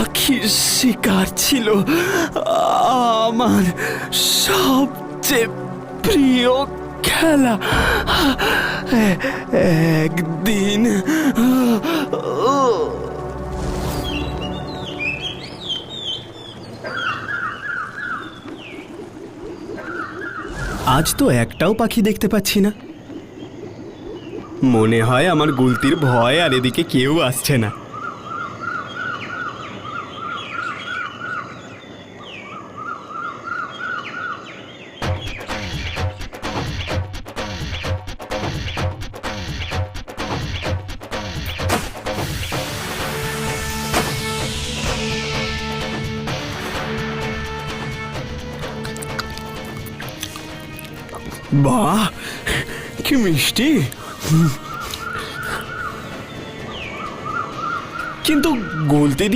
পাখির শিকার ছিল আমার সবচেয়ে প্রিয় খেলা। একদিন আজ তো একটাও পাখি দেখতে পাচ্ছি না। মনে হয় আমার গুলতির ভয় আর এদিকে কেউ আসছে না। বাহ, কি মিষ্টি! কিন্তু গুলতি